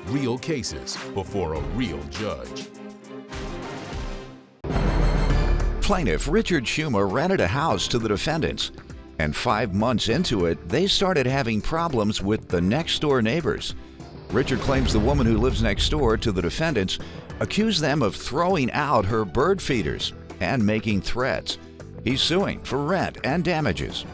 real cases before a real judge. Plaintiff Richard Schumer rented a house to the defendants, and 5 months into it, they started having problems with the next-door neighbors. Richard claims the woman who lives next door to the defendants accused them of throwing out her bird feeders and making threats. He's suing for rent and damages.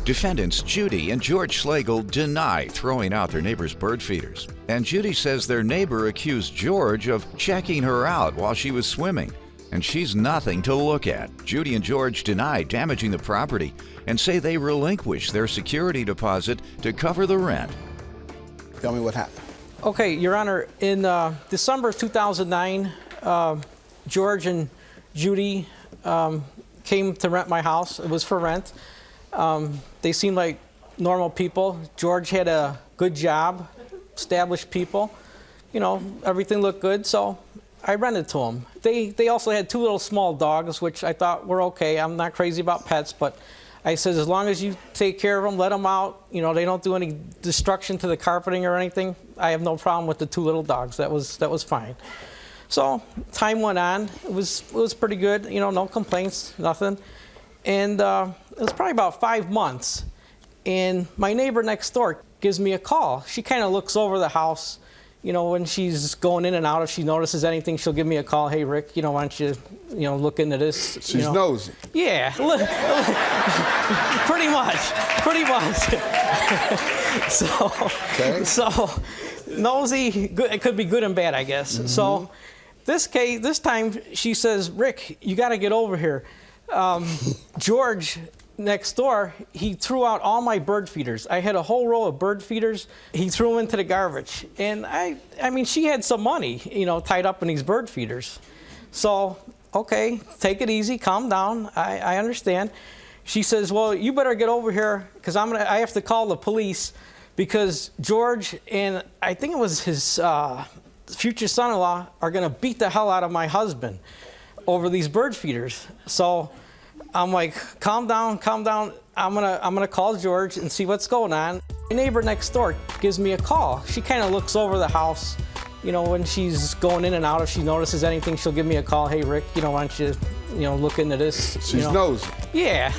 Defendants Judy and George Schlegel deny throwing out their neighbor's bird feeders, and Judy says their neighbor accused George of checking her out while she was swimming, and she's nothing to look at. Judy and George deny damaging the property and say they relinquished their security deposit to cover the rent. Tell me what happened. Okay, Your Honor, in December 2009, George and Judy came to rent my house. It was for rent. They seemed like normal people. George had a good job, established people. You know, everything looked good, so I rented to them. They also had 2 little small dogs, which I thought were okay. I'm not crazy about pets, but I said, as long as you take care of them, let them out, you know, they don't do any destruction to the carpeting or anything, I have no problem with the 2 little dogs. That was fine. So time went on. It was pretty good, you know, no complaints, nothing. And it was probably about 5 months, and my neighbor next door gives me a call. She kind of looks over the house, you know, when she's going in and out. If she notices anything, she'll give me a call. Hey, Rick, you know, why don't you look into this? She's nosy. Yeah, pretty much. So nosy. Good. It could be good and bad, I guess. Mm-hmm. So this time she says, Rick, you got to get over here. George next door, he threw out all my bird feeders. I had a whole row of bird feeders. He threw them into the garbage. And I mean, she had some money, you know, tied up in these bird feeders. So, okay, take it easy, calm down. I understand. She says, well, you better get over here because I have to call the police because George and I think it was his future son-in-law are going to beat the hell out of my husband over these bird feeders. So I'm like, calm down. I'm gonna call George and see what's going on. My neighbor next door gives me a call. She kind of looks over the house, you know, when she's going in and out. If she notices anything, she'll give me a call. Hey, Rick, you know, why don't you look into this? She's nosy. Yeah,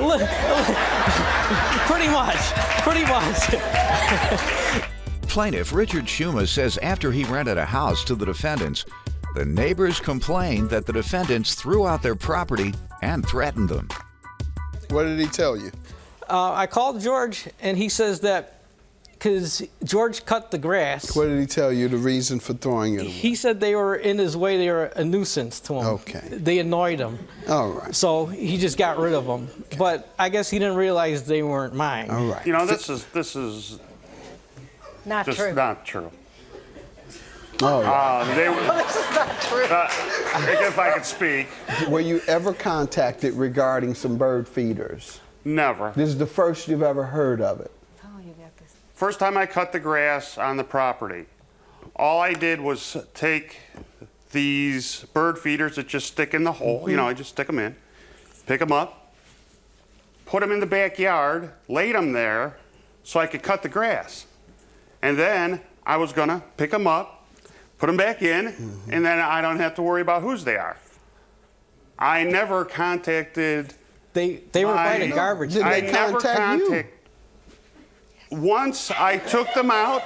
pretty much. Plaintiff Richard Schumer says after he rented a house to the defendants, the neighbors complained that the defendants threw out their property and threatened them. What did he tell you? I called George, and he says that because George cut the grass. What did he tell you the reason for throwing it away? He said they were in his way. They were a nuisance to him. Okay. They annoyed him. All right. So he just got rid of them. Okay. But I guess he didn't realize they weren't mine. All right. You know, this is not just true. not true. Oh, right. This is not true. If I could speak. Were you ever contacted regarding some bird feeders? Never. This is the first you've ever heard of it. Oh, you got this. First time I cut the grass on the property, all I did was take these bird feeders that just stick in the hole. Mm-hmm. You know, I just stick them in, pick them up, put them in the backyard, laid them there so I could cut the grass. And then I was gonna pick them up, put them back in, mm-hmm. and then I don't have to worry about whose they are. I never contacted. They were by the garbage. Did they contact you? Once I took them out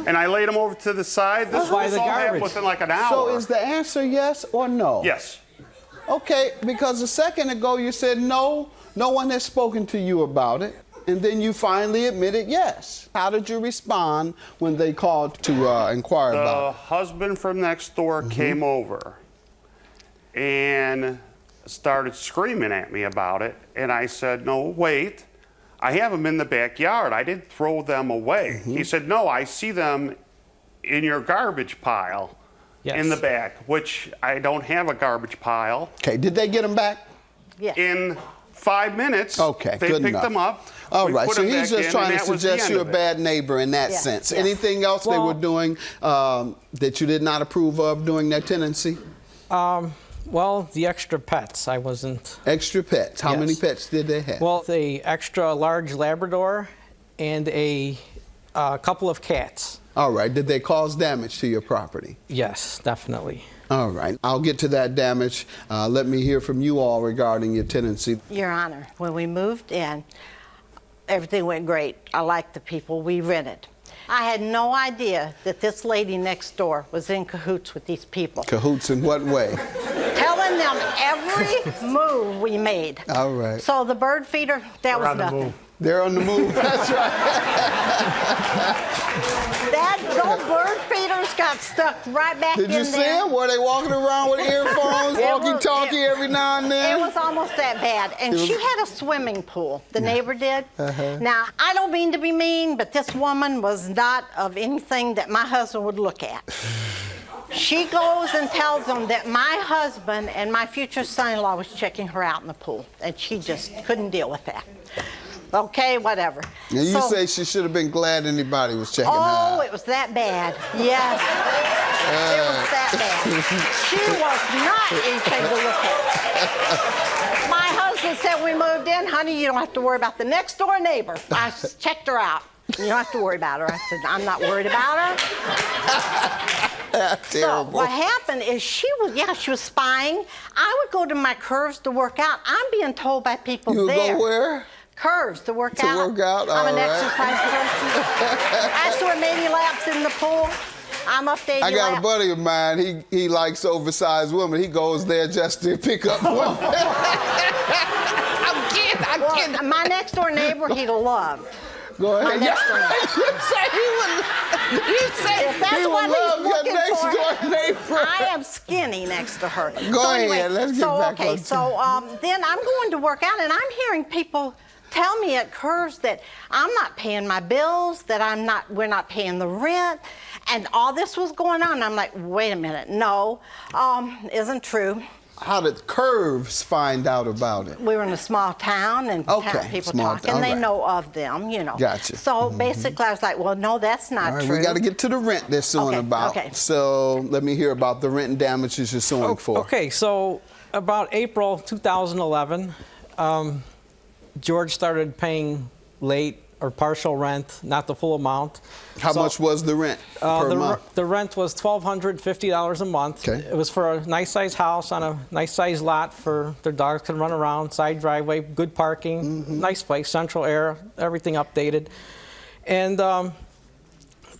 and I laid them over to the side. This by was the all garbage. happened within like an hour. So is the answer yes or no? Yes. Okay, because a second ago you said no one has spoken to you about it. And then you finally admitted yes. How did you respond when they called to inquire about it? The husband from next door Mm-hmm. came over and started screaming at me about it. And I said, no, wait. I have them in the backyard. I didn't throw them away. Mm-hmm. He said, no, I see them in your garbage pile in the back, which I don't have a garbage pile. Okay, did they get them back? Yeah. In 5 minutes, Okay, they good picked enough. them up. All we right, put so them he's back just in, trying and to that was the suggest end you're a of it. bad neighbor in that Yes, sense. yes. Anything else they Well- were doing that you did not approve of during their tenancy? Well, the extra pets, I wasn't. Extra pets. How Yes. many pets did they have? Well, the extra large Labrador and a a couple of cats. All right. Did they cause damage to your property? Yes, definitely. All right. I'll get to that damage. Let me hear from you all regarding your tenancy. Your Honor, when we moved in, everything went great. I liked the people we rented. I had no idea that this lady next door was in cahoots with these people. Cahoots in what way? Telling them every move we made. All right. So the bird feeder, that was nothing. They're on the move. That's right. Those bird feeders got stuck right back in there. Did you see them? Were they walking around with earphones, walkie-talkie every now and then? It was almost that bad. And she had a swimming pool, the neighbor did. Now, I don't mean to be mean, but this woman was not of anything that my husband would look at. She goes and tells them that my husband and my future son-in-law was checking her out in the pool, and she just couldn't deal with that. Okay, whatever. And you say she should have been glad anybody was checking her out. Oh, it was that bad. Yes. It was that bad. She was not anything to look at. My husband said when we moved in, honey, you don't have to worry about the next door neighbor. I checked her out. You don't have to worry about her. I said, I'm not worried about her. That's terrible. So what happened is she was spying. I would go to my curves to work out. I'm being told by people You would there. go where? Curves to work out. To work out? I'm an all right. exercise person. I swim 80 laps in the pool. I'm up to 80 I got laps. a buddy of mine, he likes oversized women. He goes there just to pick up women. I'm kidding. My next door neighbor, he loved. Go ahead. My next door neighbor. You say If that's he would what love he's your looking next for, door neighbor. I am skinny next to her. Go ahead, let's get back on So then I'm going to work out, and I'm hearing people tell me at Curves that I'm not paying my bills, that we're not paying the rent, and all this was going on. I'm like, wait a minute, no, isn't true. How did Curves find out about it? We were in a small town, and people small talk, and town, they right. know of them, you know. Gotcha. So basically, I was like, well, no, that's not All right, true. we got to get to the rent they're suing about. Okay. So let me hear about the rent and damages you're suing for. Okay, so about April 2011, George started paying late or partial rent, not the full amount. How much was the rent per month? The rent was $1,250 a month. Okay. It was for a nice-sized house on a nice-sized lot for their dogs could run around, side driveway, good parking, nice place, central air, everything updated. And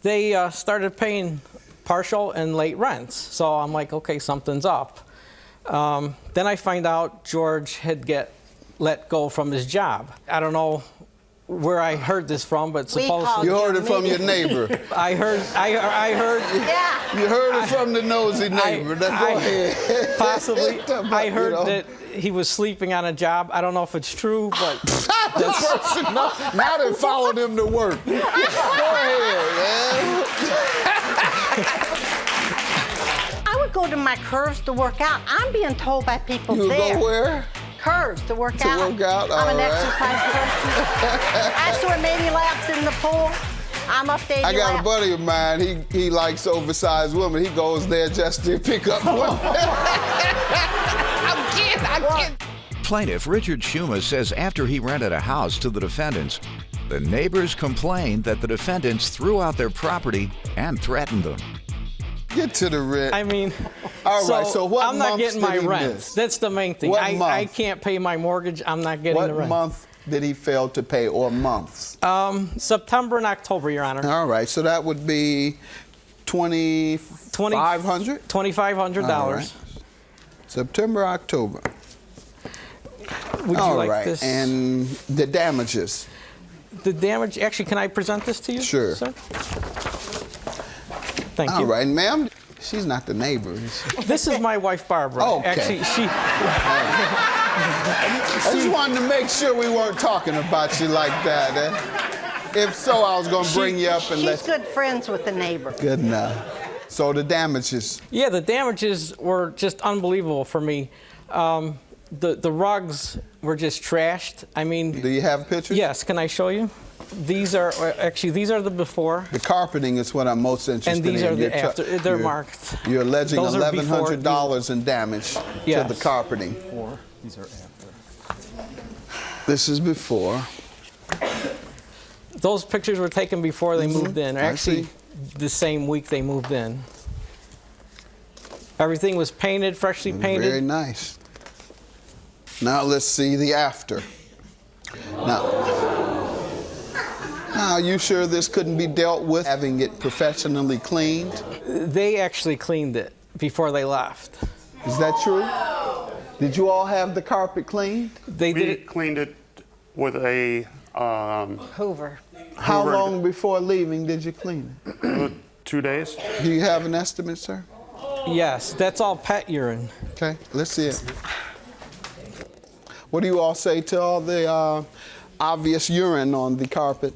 they started paying partial and late rents. So I'm like, okay, something's up. Then I find out George had let go from his job. I don't know where I heard this from, but supposedly You heard it from your neighbor. I heard. Yeah. You heard it from the nosy neighbor. Go ahead. Possibly. I heard you know. that he was sleeping on a job. I don't know if it's true, but This person, now they followed him to work. Go ahead, man. I would go to my Curves to work out. I'm being told by people You there. go where? Curves to work To out. work out, I'm an all right. exercise person. I swim 80 laps in the pool. I'm up to 80 I got laps. a buddy of mine, he likes oversized women. He goes there just to pick up women. I'm kidding. Plaintiff Richard Schuma says after he rented a house to the defendants, the neighbors complained that the defendants threw out their property and threatened them. Get to the rent. I mean, All right, so what I'm not months getting my did he rent. miss? That's the main thing. What I month? can't pay my mortgage. I'm not getting What the rent. month did he fail to pay, or months? September and October, Your Honor. All right, so that would be $2,500? $2,500. All right. September, October. Would you All like right, this? and the damages. The damage, actually, can I present this to you? Sure. Sir? Thank you. All right, ma'am. She's not the neighbor, is she? This is my wife, Barbara. Okay. Actually, I just wanted to make sure we weren't talking about you like that. If so, I was going to bring you up and She's let you. good friends with the neighbor. Good enough. So the damages. yeah, the damages were just unbelievable for me. The rugs were just trashed. I mean, Do you have pictures? yes, can I show you? These are the before. The carpeting is what I'm most interested in. And these are the You're after. They're marked. You're alleging Those are before. $1,100 in damage Yes. to the carpeting. These are after. This is before. Those pictures were taken before they moved in. Actually, see. the same week they moved in. Everything was painted, freshly painted. Very nice. Now let's see the after. Now, you sure this couldn't be dealt with having it professionally cleaned? They actually cleaned it before they left. Is that true? Did you all have the carpet cleaned? They did We it. cleaned it with a Hoover. How Hoovered. long before leaving did you clean it? 2 days. Do you have an estimate, sir? Yes, that's all pet urine. Okay, let's see it. What do you all say to all the obvious urine on the carpet?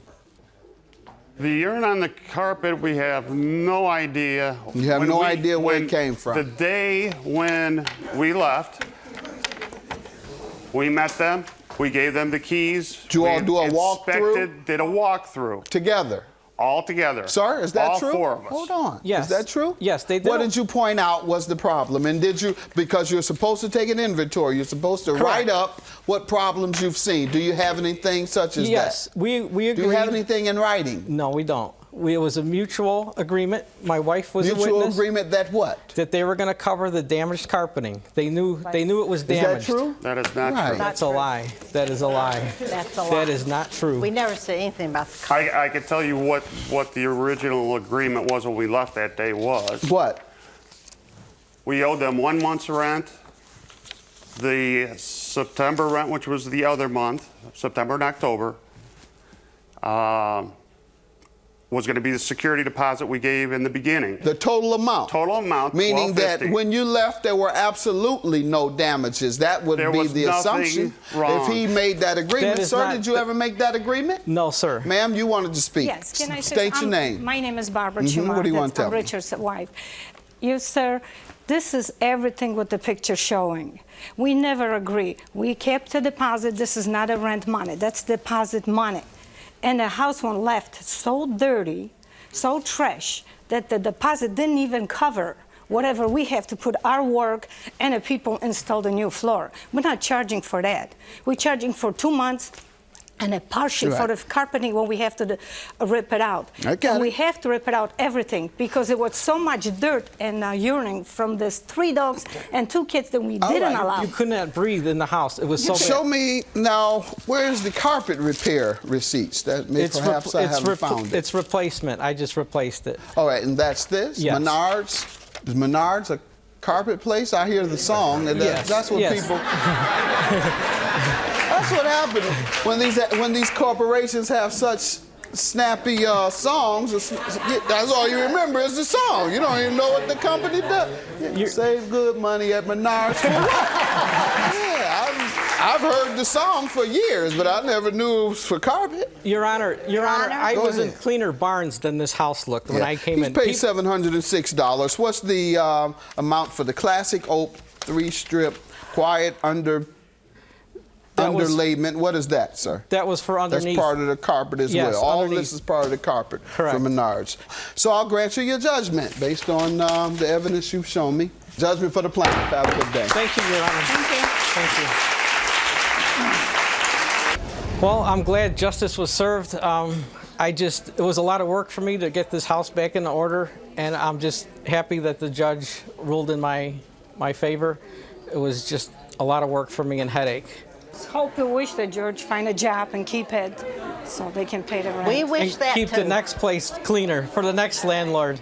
The urine on the carpet, we have no idea. You have no idea where it came from. The day when we left, we met them. We gave them the keys. Did you all We do a walkthrough? Did a walkthrough. Together. All together. Sir, is that all true? All 4 of us. Hold on. Yes. Is that true? Yes, they did. What did you point out was the problem? And did you, because you're supposed to take an inventory, you're supposed to write up what problems you've seen. Do you have anything such as Yes, that? we agreed. Do you have anything in writing? No, we don't. It was a mutual agreement. My wife was a Mutual witness. agreement that what? That they were going to cover the damaged carpeting. They knew it was damaged. Is that true? That is not Right. true. That's a lie. That is a lie. That's a lie. That is not true. We never said anything about the carpet. I can tell you what the original agreement was when we left that day was. What? We owed them 1 month's rent. The September rent, which was the other month, September and October, was going to be the security deposit we gave in the beginning. The total amount? Total amount, Meaning that $1,250. when you left, there were absolutely no damages. That would There be was the nothing assumption. wrong. If he made that agreement. That is Sir, not- did you ever make that agreement? No, sir. Ma'am, you wanted to speak. Yes, can I say? State your name. My name is Barbara Mhm, Chumar. what do you want to That's tell me? Richard's wife. You, sir, this is everything what the picture showing. We never agree. We kept the deposit. This is not a rent money. That's deposit money. And the house one left so dirty, so trash, that the deposit didn't even cover whatever we have to put our work and the people install the new floor. We're not charging for that. We're charging for 2 months and a partial for Right. the carpeting when we have to rip it out. I got And it. we have to rip it out everything because it was so much dirt and urine from these 3 dogs and 2 kids that we didn't right. allow. You could not breathe in the house. It was so Show bad. me now, where's the carpet repair receipts? That may perhaps I haven't found it. It's replacement. I just replaced it. All right, and that's this? Yes. Menards? Is Menards a carpet place? I hear the song. And Yes. That's what Yes. people... That's what happens when these corporations have such snappy songs. That's all you remember is the song. You don't even know what the company does. You save good money at Menards for what? Yeah, I've heard the song for years, but I never knew it was for carpet. Your Honor, I Go was in ahead. cleaner barns than this house looked when I came He's in. paid $706. What's the amount for the classic oak 3-strip quiet That was- underlayment? What is that, sir? That was for underneath. That's part of the carpet as Yes, well. All of underneath. this is part of the carpet Correct. from Menards. So I'll grant you your judgment based on the evidence you've shown me. Judgment for the plaintiff. Have a good day. Thank you, Your Honor. Thank you. Thank you. Well, I'm glad justice was served. It was a lot of work for me to get this house back in order, and I'm just happy that the judge ruled in my favor. It was just a lot of work for me and headache. Hope you wish that George find a job and keep it so they can pay the rent. We wish And that keep too. the next place cleaner for the next landlord.